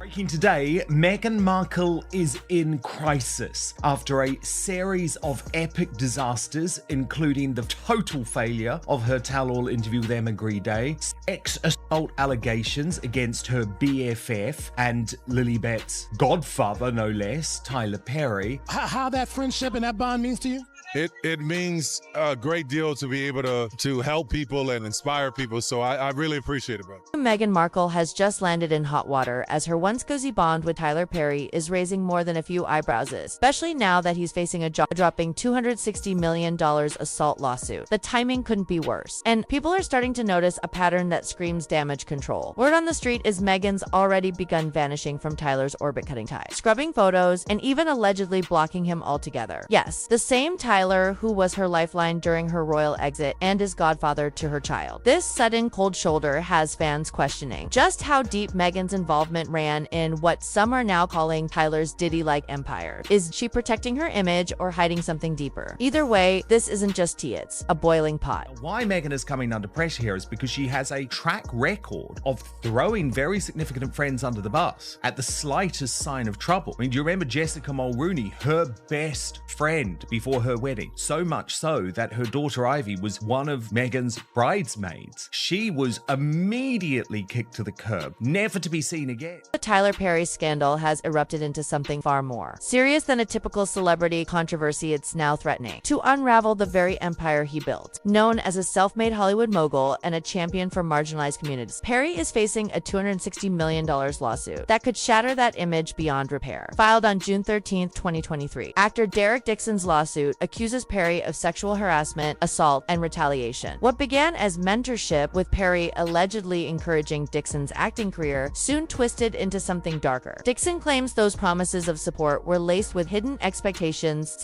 Breaking today, Meghan Markle is in crisis after a series of epic disasters, including the total failure of her tell-all interview with Emma Grede, sex assault allegations against her BFF and Lilibet's godfather, no less, Tyler Perry. How that friendship and that bond means to you? It means a great deal to be able to help people and inspire people, so I really appreciate it, bro. Meghan Markle has just landed in hot water as her once cozy bond with Tyler Perry is raising more than a few eyebrows, especially now that he's facing a jaw-dropping $260 million assault lawsuit. The timing couldn't be worse, and people are starting to notice a pattern that screams damage control. Word on the street is Meghan's already begun vanishing from Tyler's orbit-cutting ties, scrubbing photos, and even allegedly blocking him altogether. Yes, the same Tyler who was her lifeline during her royal exit and is godfather to her child. This sudden cold shoulder has fans questioning just how deep Meghan's involvement ran in what some are now calling Tyler's Diddy-like empire. Is she protecting her image or hiding something deeper? Either way, this isn't just tea, it's a boiling pot. Why Meghan is coming under pressure here is because she has a track record of throwing very significant friends under the bus at the slightest sign of trouble. I mean, do you remember Jessica Mulrooney, her best friend before her wedding? So much so that her daughter Ivy was one of Meghan's bridesmaids. She was immediately kicked to the curb, never to be seen again. The Tyler Perry scandal has erupted into something far more serious than a typical celebrity controversy. It's now threatening to unravel the very empire he built. Known as a self-made Hollywood mogul and a champion for marginalized communities, Perry is facing a $260 million lawsuit that could shatter that image beyond repair. Filed on June 13, 2023, actor Derek Dixon's lawsuit accuses Perry of sexual harassment, assault, and retaliation. What began as mentorship, with Perry allegedly encouraging Dixon's acting career, soon twisted into something darker. Dixon claims those promises of support were laced with hidden expectations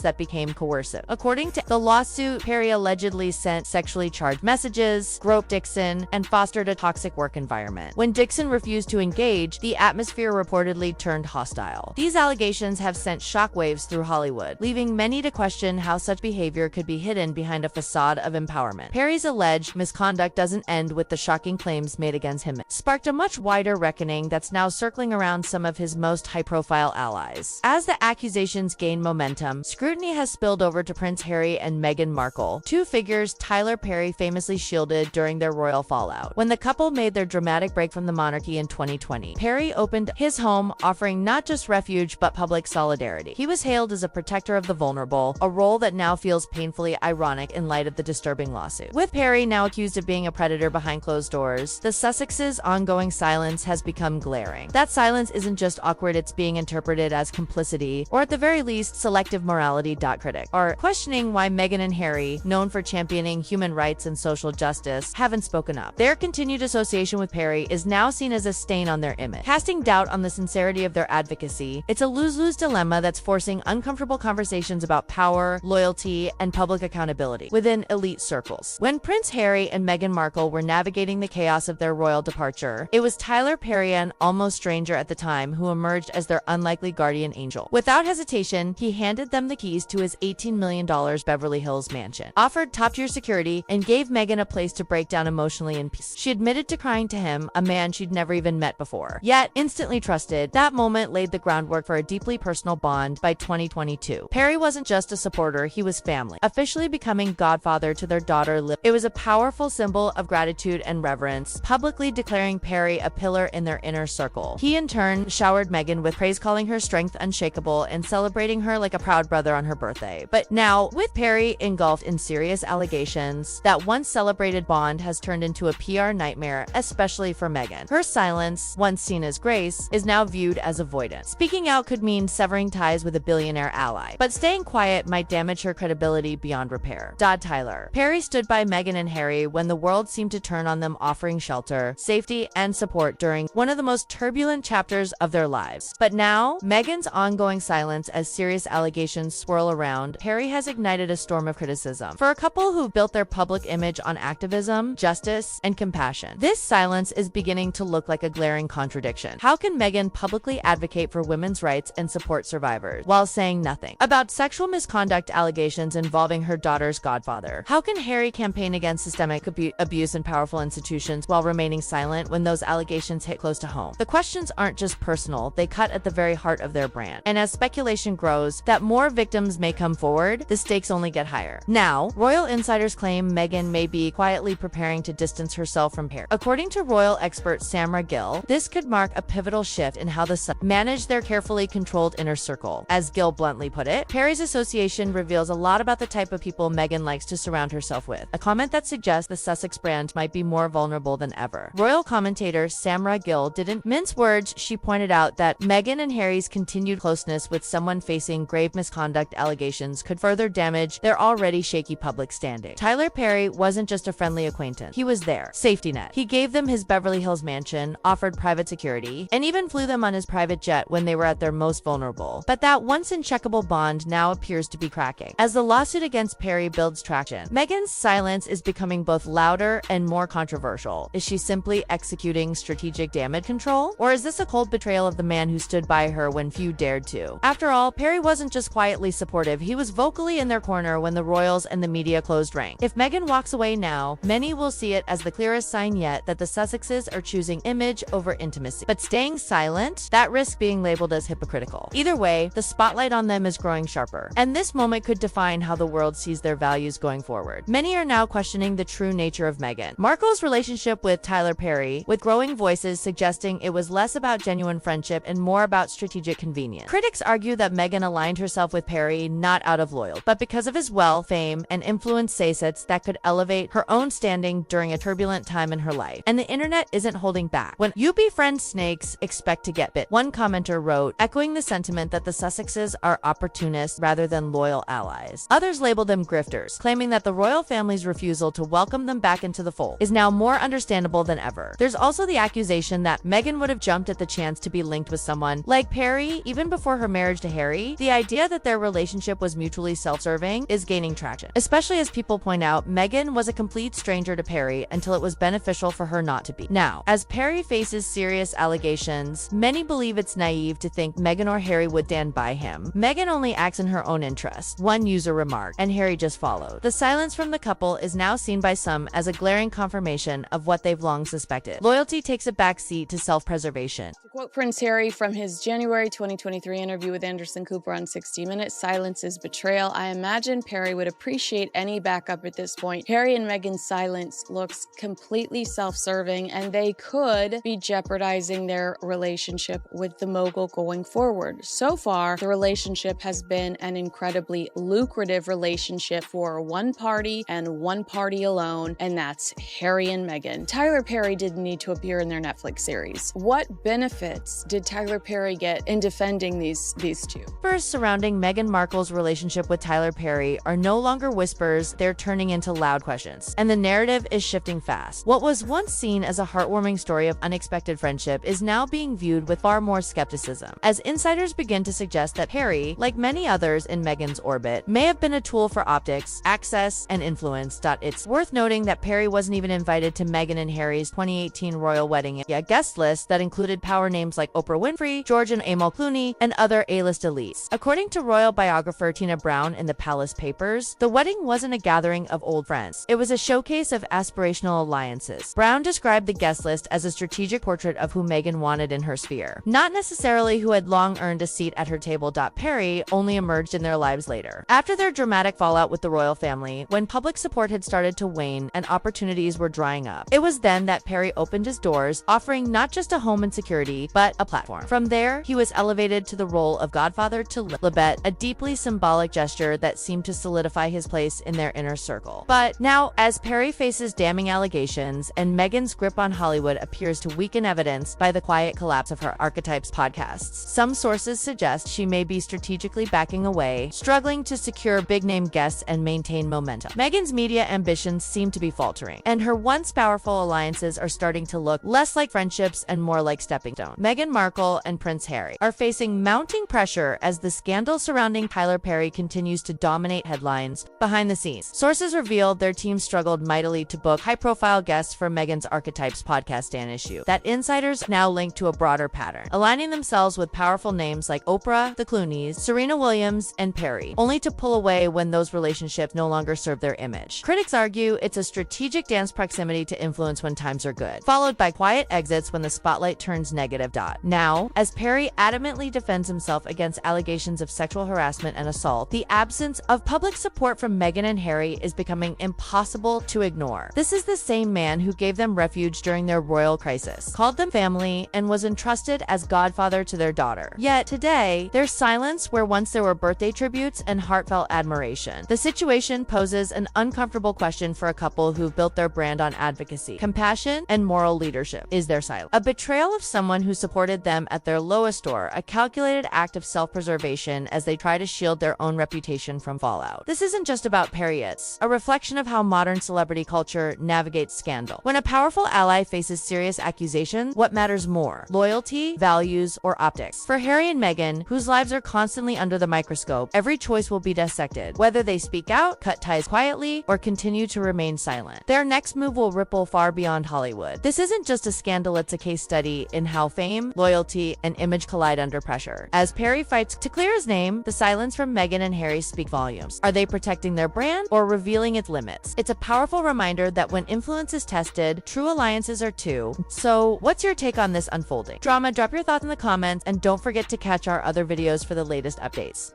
that became coercive. According to the lawsuit, Perry allegedly sent sexually charged messages, groped Dixon, and fostered a toxic work environment. When Dixon refused to engage, the atmosphere reportedly turned hostile. These allegations have sent shockwaves through Hollywood, leaving many to question how such behavior could be hidden behind a facade of empowerment. Perry's alleged misconduct doesn't end with the shocking claims made against him. It sparked a much wider reckoning that's now circling around some of his most high-profile allies. As the accusations gain momentum, scrutiny has spilled over to Prince Harry and Meghan Markle, two figures Tyler Perry famously shielded during their royal fallout. When the couple made their dramatic break from the monarchy in 2020, Perry opened his home, offering not just refuge but public solidarity. He was hailed as a protector of the vulnerable, a role that now feels painfully ironic in light of the disturbing lawsuit. With Perry now accused of being a predator behind closed doors, the Sussexes' ongoing silence has become glaring. That silence isn't just awkward, it's being interpreted as complicity, or at the very least, selective morality. Critics are questioning why Meghan and Harry, known for championing human rights and social justice, haven't spoken up. Their continued association with Perry is now seen as a stain on their image, casting doubt on the sincerity of their advocacy. It's a lose-lose dilemma that's forcing uncomfortable conversations about power, loyalty, and public accountability within elite circles. When Prince Harry and Meghan Markle were navigating the chaos of their royal departure, it was Tyler Perry, an almost stranger at the time, who emerged as their unlikely guardian angel. Without hesitation, he handed them the keys to his $18 million Beverly Hills mansion, offered top-tier security, and gave Meghan a place to break down emotionally in peace. She admitted to crying to him, a man she'd never even met before, yet instantly trusted. That moment laid the groundwork for a deeply personal bond. By 2022, Perry wasn't just a supporter, he was family, officially becoming godfather to their daughter Liv. It was a powerful symbol of gratitude and reverence, publicly declaring Perry a pillar in their inner circle. He in turn showered Meghan with praise, calling her strength unshakable and celebrating her like a proud brother on her birthday. But now, with Perry engulfed in serious allegations, that once celebrated bond has turned into a PR nightmare, especially for Meghan. Her silence, once seen as grace, is now viewed as avoidance. Speaking out could mean severing ties with a billionaire ally, but staying quiet might damage her credibility beyond repair. Tyler Perry stood by Meghan and Harry when the world seemed to turn on them, offering shelter, safety, and support during one of the most turbulent chapters of their lives. But now, Meghan's ongoing silence as serious allegations swirl around, Perry has ignited a storm of criticism. For a couple who built their public image on activism, justice, and compassion, this silence is beginning to look like a glaring contradiction. How can Meghan publicly advocate for women's rights and support survivors while saying nothing about sexual misconduct allegations involving her daughter's godfather. How can Harry campaign against systemic abuse in powerful institutions while remaining silent when those allegations hit close to home? The questions aren't just personal, they cut at the very heart of their brand. And as speculation grows that more victims may come forward, the stakes only get higher. Now, royal insiders claim Meghan may be quietly preparing to distance herself from Harry. According to royal expert Samra Gill, this could mark a pivotal shift in how the Sussex manage their carefully controlled inner circle. As Gill bluntly put it, Harry's association reveals a lot about the type of people Meghan likes to surround herself with, a comment that suggests the Sussex brand might be more vulnerable than ever. Royal commentator Samra Gill didn't mince words. She pointed out that Meghan and Harry's continued closeness with someone facing grave misconduct allegations could further damage their already shaky public standing. Tyler Perry wasn't just a friendly acquaintance. He was their safety net. He gave them his Beverly Hills mansion, offered private security, and even flew them on his private jet when they were at their most vulnerable. But that once uncheckable bond now appears to be cracking. As the lawsuit against Perry builds traction, Meghan's silence is becoming both louder and more controversial. Is she simply executing strategic damage control? Or is this a cold betrayal of the man who stood by her when few dared to? After all, Perry wasn't just quietly supportive, he was vocally in their corner when the royals and the media closed ranks. If Meghan walks away now, many will see it as the clearest sign yet that the Sussexes are choosing image over intimacy. But staying silent, that risks being labeled as hypocritical. Either way, the spotlight on them is growing sharper, and this moment could define how the world sees their values going forward. Many are now questioning the true nature of Meghan Markle's relationship with Tyler Perry, with growing voices suggesting it was less about genuine friendship and more about strategic convenience. Critics argue that Meghan aligned herself with Perry not out of loyalty, but because of his wealth, fame, and influence say-sets that could elevate her own standing during a turbulent time in her life. And the internet isn't holding back. When you befriend snakes, expect to get bit, one commenter wrote, echoing the sentiment that the Sussexes are opportunists rather than loyal allies. Others labeled them grifters, claiming that the royal family's refusal to welcome them back into the fold is now more understandable than ever. There's also the accusation that Meghan would have jumped at the chance to be linked with someone like Perry even before her marriage to Harry. The idea that their relationship was mutually self-serving is gaining traction, especially as people point out Meghan was a complete stranger to Perry until it was beneficial for her not to be. Now, as Perry faces serious allegations, many believe it's naive to think Meghan or Harry would stand by him. Meghan only acts in her own interest, one user remarked, and Harry just followed. The silence from the couple is now seen by some as a glaring confirmation of what they've long suspected. Loyalty takes a backseat to self-preservation. To quote Prince Harry from his January 2023 interview with Anderson Cooper on 60 Minutes, "Silence is betrayal. I imagine Perry would appreciate any backup at this point. Harry and Meghan's silence looks completely self-serving, and they could be jeopardizing their relationship with the mogul going forward. So far, the relationship has been an incredibly lucrative relationship for one party and one party alone, and that's Harry and Meghan. Tyler Perry didn't need to appear in their Netflix series. What benefits did Tyler Perry get in defending these two? First, surrounding Meghan Markle's relationship with Tyler Perry are no longer whispers, they're turning into loud questions. And the narrative is shifting fast. What was once seen as a heartwarming story of unexpected friendship is now being viewed with far more skepticism, as insiders begin to suggest that Perry, like many others in Meghan's orbit, may have been a tool for optics, access, and influence. It's worth noting that Perry wasn't even invited to Meghan and Harry's 2018 royal wedding, a guest list that included power names like Oprah Winfrey, George and Amal Clooney, and other A-list elites. According to royal biographer Tina Brown in the Palace Papers, the wedding wasn't a gathering of old friends. It was a showcase of aspirational alliances. Brown described the guest list as a strategic portrait of who Meghan wanted in her sphere, not necessarily who had long earned a seat at her table. Perry only emerged in their lives later. After their dramatic fallout with the royal family, when public support had started to wane and opportunities were drying up, it was then that Perry opened his doors, offering not just a home and security, but a platform. From there, he was elevated to the role of godfather to Libet, a deeply symbolic gesture that seemed to solidify his place in their inner circle. But now, as Perry faces damning allegations and Meghan's grip on Hollywood appears to weaken, evidenced by the quiet collapse of her Archetypes podcasts, some sources suggest she may be strategically backing away, struggling to secure big-name guests and maintain momentum. Meghan's media ambitions seem to be faltering, and her once powerful alliances are starting to look less like friendships and more like stepping stones. Meghan Markle and Prince Harry are facing mounting pressure as the scandal surrounding Tyler Perry continues to dominate headlines behind the scenes. Sources revealed their team struggled mightily to book high-profile guests for Meghan's Archetypes podcast issue, that insiders now link to a broader pattern, aligning themselves with powerful names like Oprah, the Clooneys, Serena Williams, and Perry, only to pull away when those relationships no longer serve their image. Critics argue it's a strategic dance proximity to influence when times are good, followed by quiet exits when the spotlight turns negative. Now, as Perry adamantly defends himself against allegations of sexual harassment and assault, the absence of public support from Meghan and Harry is becoming impossible to ignore. This is the same man who gave them refuge during their royal crisis, called them family, and was entrusted as godfather to their daughter. Yet today, there's silence where once there were birthday tributes and heartfelt admiration. The situation poses an uncomfortable question for a couple who've built their brand on advocacy, compassion, and moral leadership. Is there silence a betrayal of someone who supported them at their lowest, or a calculated act of self-preservation as they try to shield their own reputation from fallout? This isn't just about Perry, it's a reflection of how modern celebrity culture navigates scandal. When a powerful ally faces serious accusations, what matters more? Loyalty, values, or optics? For Harry and Meghan, whose lives are constantly under the microscope, every choice will be dissected, whether they speak out, cut ties quietly, or continue to remain silent. Their next move will ripple far beyond Hollywood. This isn't just a scandal, it's a case study in how fame, loyalty, and image collide under pressure. As Perry fights to clear his name, the silence from Meghan and Harry speak volumes. Are they protecting their brand or revealing its limits? It's a powerful reminder that when influence is tested, true alliances are too. So, what's your take on this unfolding drama? Drop your thoughts in the comments, and don't forget to catch our other videos for the latest updates.